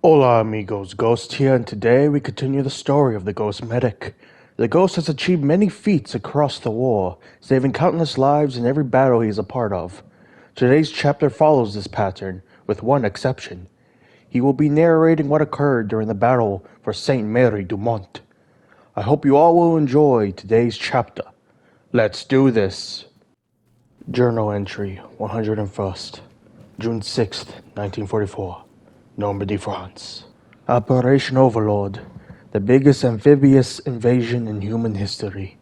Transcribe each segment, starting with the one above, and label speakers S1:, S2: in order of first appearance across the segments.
S1: Hola, amigos. Ghost here, and today we continue the story of the Ghost Medic. The Ghost has achieved many feats across the war, saving countless lives in every battle he is a part of. Today's chapter follows this pattern, with one exception. He will be narrating what occurred during the battle for Saint Mary du Mont. I hope you all will enjoy today's chapter. Let's do this. Journal entry 101st, June 6th, 1944, Normandy, France. Operation Overlord, the biggest amphibious invasion in human history.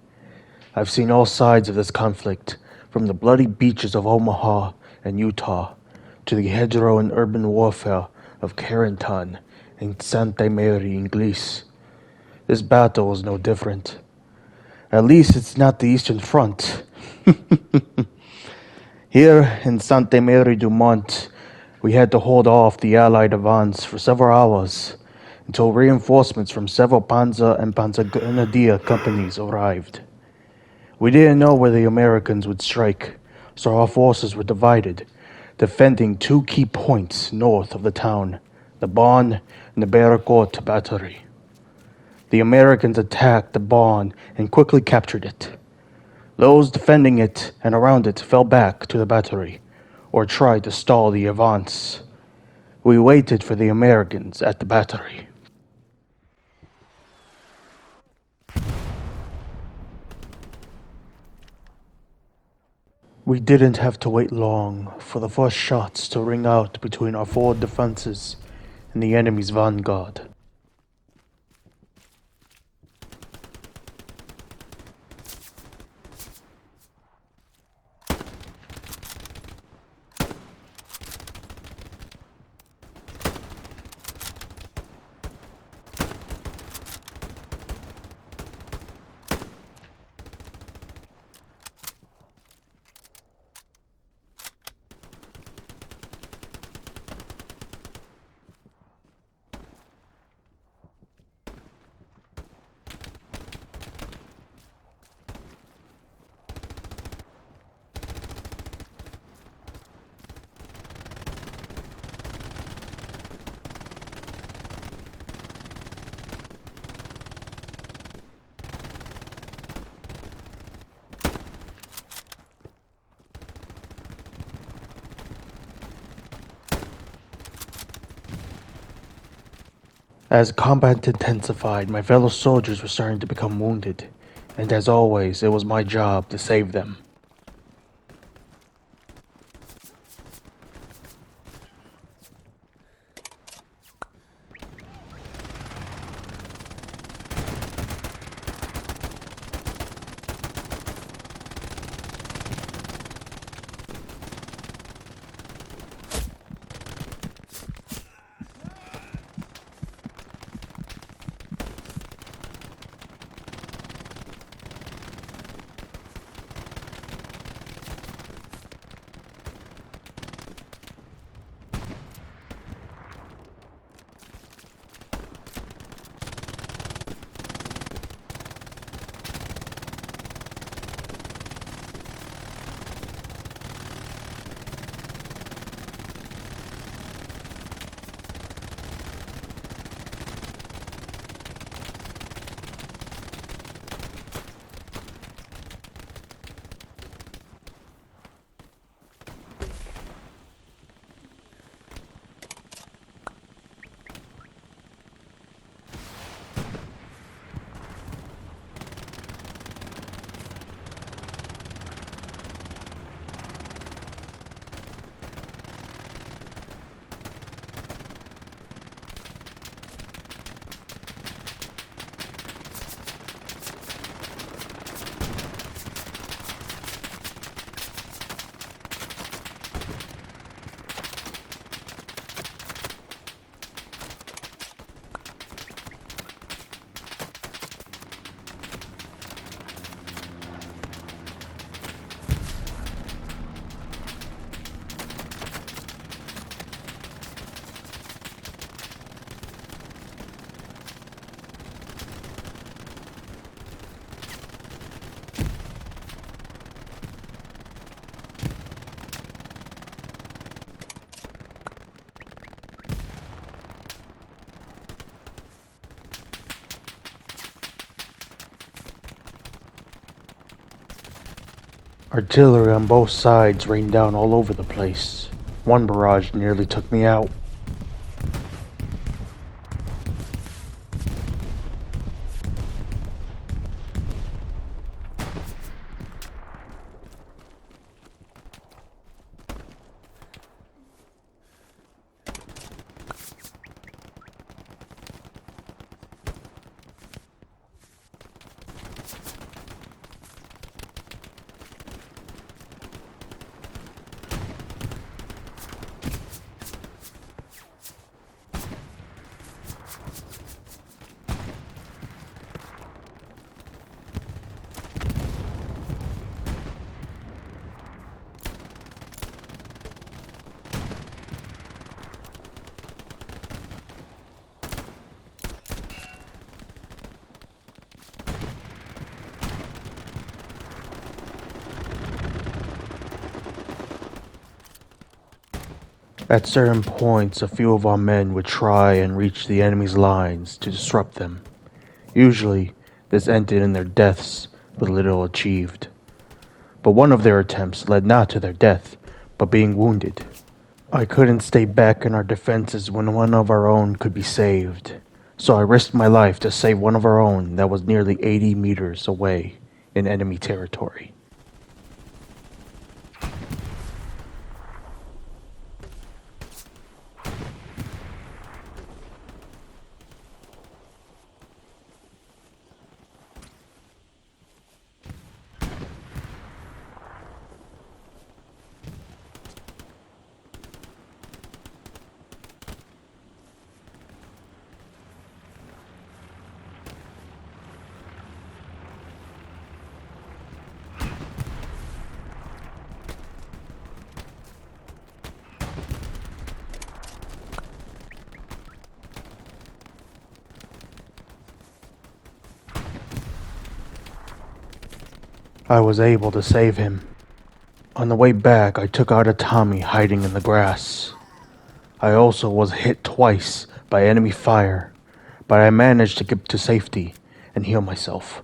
S1: I've seen all sides of this conflict, from the bloody beaches of Omaha and Utah to the hedgerow and urban warfare of Carentan and Santa Maria Inglese. This battle is no different. At least it's not the Eastern Front. Here in Santa Maria du Mont, we had to hold off the Allied advance for several hours until reinforcements from several Panzer and Panzergrenadier companies arrived. We didn't know where the Americans would strike, so our forces were divided, defending two key points north of the town, the Barn and the Barracourt Battery. The Americans attacked the barn and quickly captured it. Those defending it and around it fell back to the battery, or tried to stall the advance. We waited for the Americans at the battery. We didn't have to wait long for the first shots to ring out between our forward defenses and the enemy's vanguard. As combat intensified, my fellow soldiers were starting to become wounded, and as always, it was my job to save them. Artillery on both sides rained down all over the place. One barrage nearly took me out. At certain points, a few of our men would try and reach the enemy's lines to disrupt them. Usually, this ended in their deaths, with little achieved. But one of their attempts led not to their death, but being wounded. I couldn't stay back in our defenses when one of our own could be saved, so I risked my life to save one of our own that was nearly 80 meters away in enemy territory. I was able to save him. On the way back, I took out a Tommy hiding in the grass. I also was hit twice by enemy fire, but I managed to get to safety and heal myself.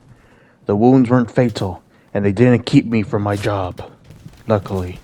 S1: The wounds weren't fatal, and they didn't keep me from my job, luckily.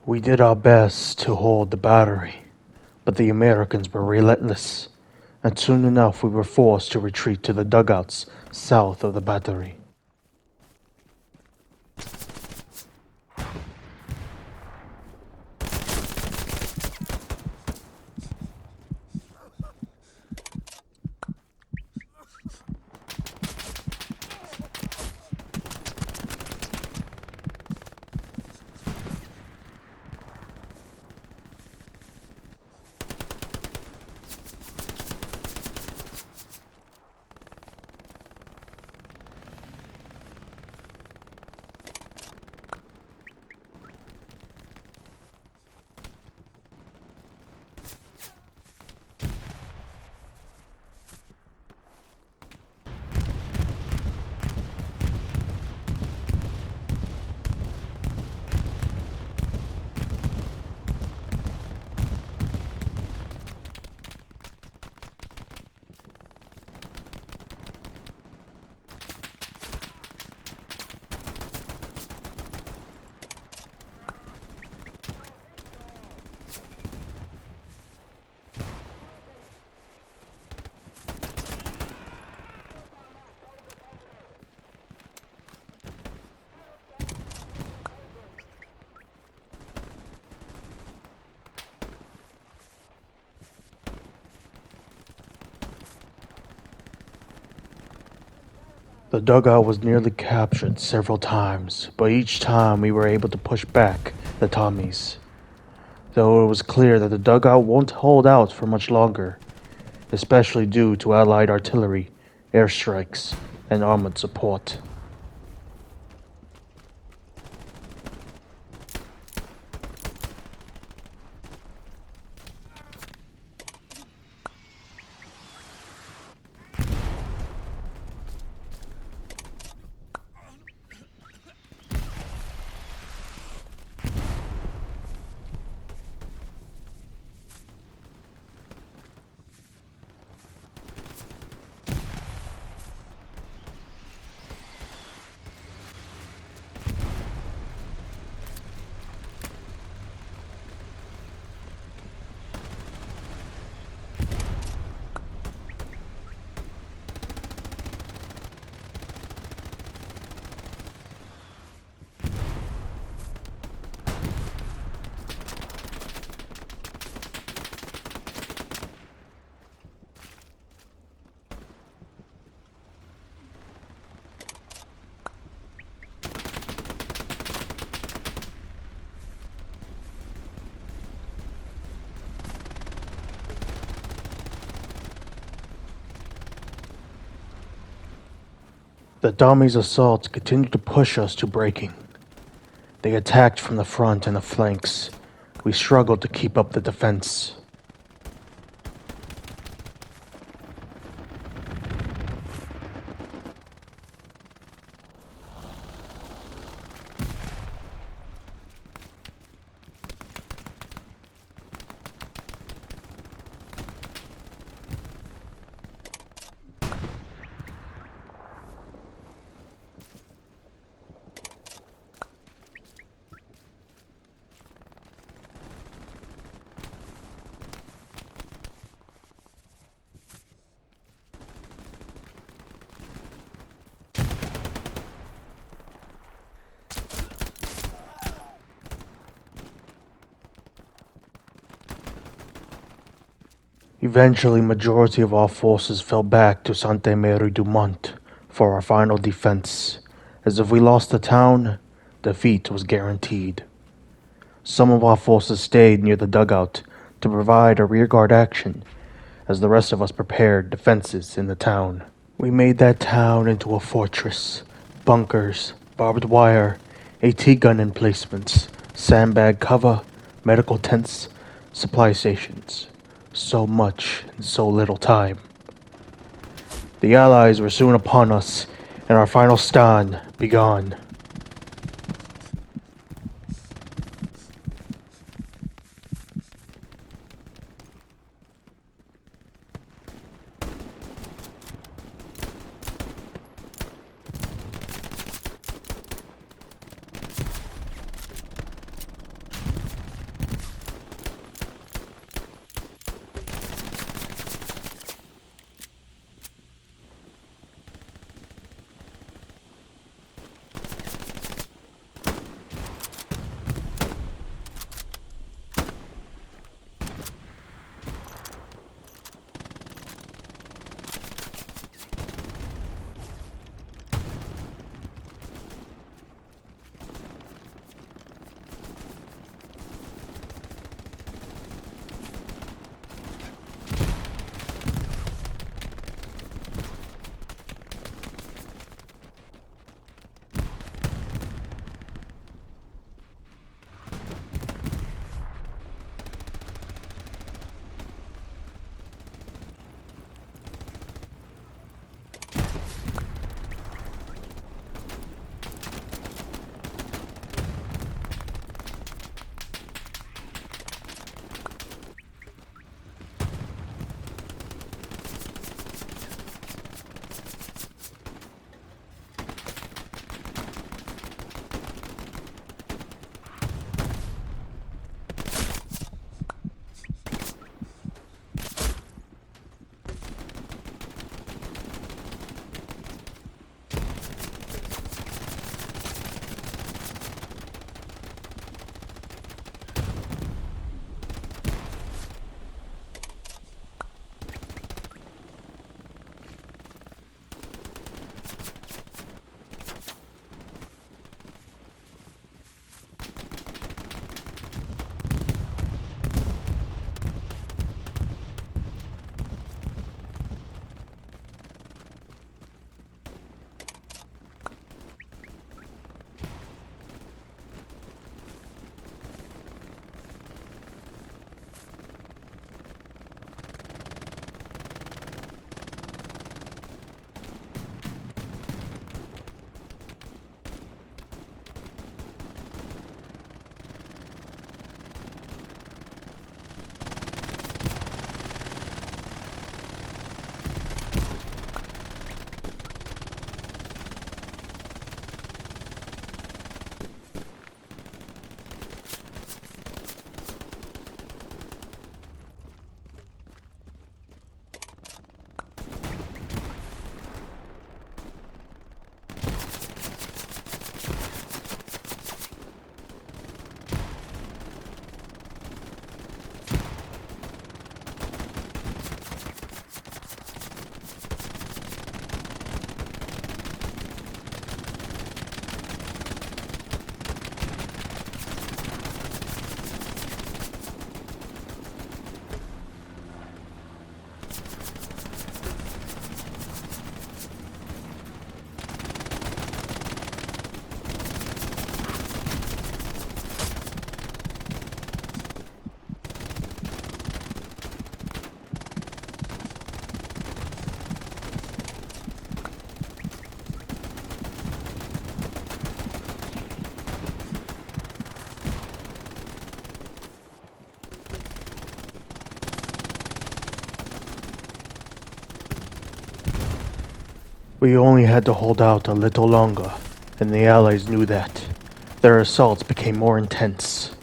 S1: We did our best to hold the battery, but the Americans were relentless, and soon enough we were forced to retreat to the dugouts south of the battery. The dugout was nearly captured several times, but each time we were able to push back the Tommies. Though it was clear that the dugout won't hold out for much longer, especially due to Allied artillery, airstrikes, and armored support. The Tommies' assaults continued to push us to breaking. They attacked from the front and the flanks. We struggled to keep up the defense. Eventually, majority of our forces fell back to Sainte-Marie-du-Mont for our final defense, as if we lost the town, defeat was guaranteed. Some of our forces stayed near the dugout to provide a rearguard action, as the rest of us prepared defenses in the town. We made that town into a fortress. Bunkers, barbed wire, AT gun emplacements, sandbag cover, medical tents, supply stations. So much in so little time. The Allies were soon upon us, and our final stand begun. We only had to hold out a little longer, and the Allies knew that. Their assaults became more intense.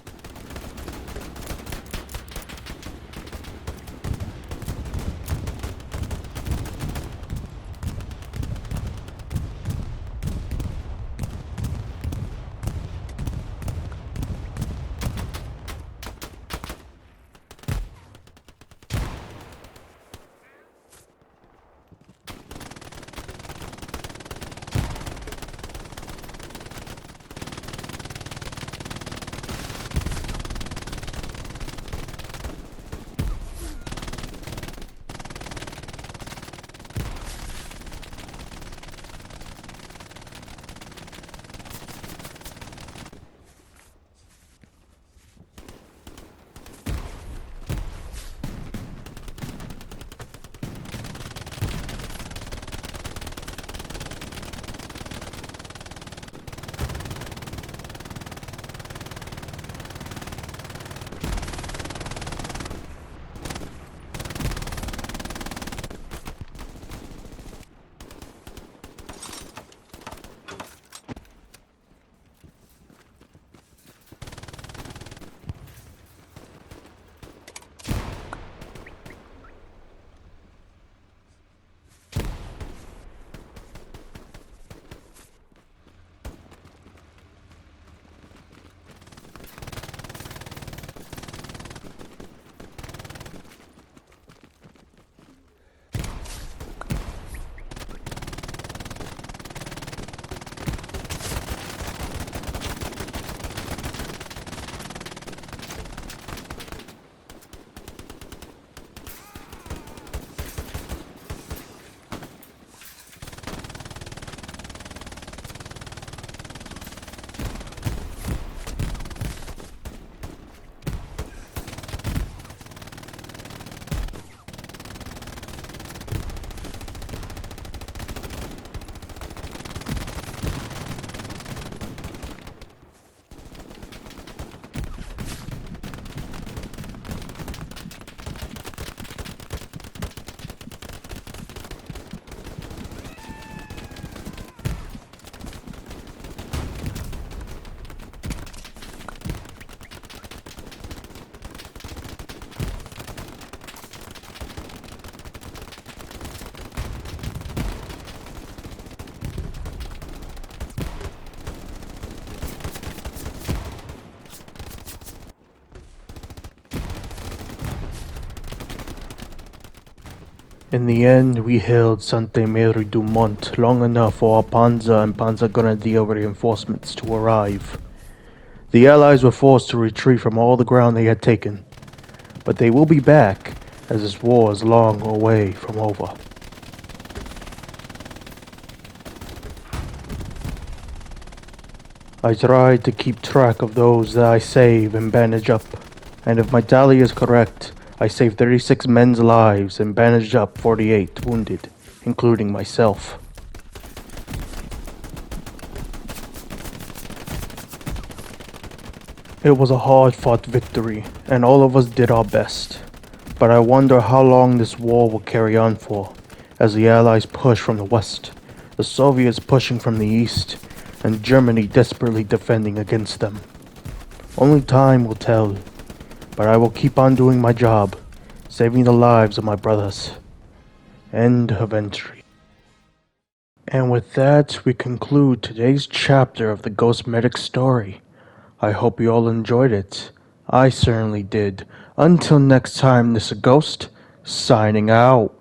S1: In the end, we held Sante Mary du Mont long enough for our Panzer and Panzer Grenadier reinforcements to arrive. The Allies were forced to retreat from all the ground they had taken, but they will be back, as this war is long away from over. I tried to keep track of those that I save and bandage up, and if my tally is correct, I saved 36 men's lives and bandaged up 48 wounded, including myself. It was a hard-fought victory, and all of us did our best. But I wonder how long this war will carry on for, as the Allies push from the west, the Soviets pushing from the east, and Germany desperately defending against them. Only time will tell, but I will keep on doing my job, saving the lives of my brothers. End of entry. And with that, we conclude today's chapter of the Ghost Medic story. I hope you all enjoyed it. I certainly did. Until next time, this is Ghost, signing out.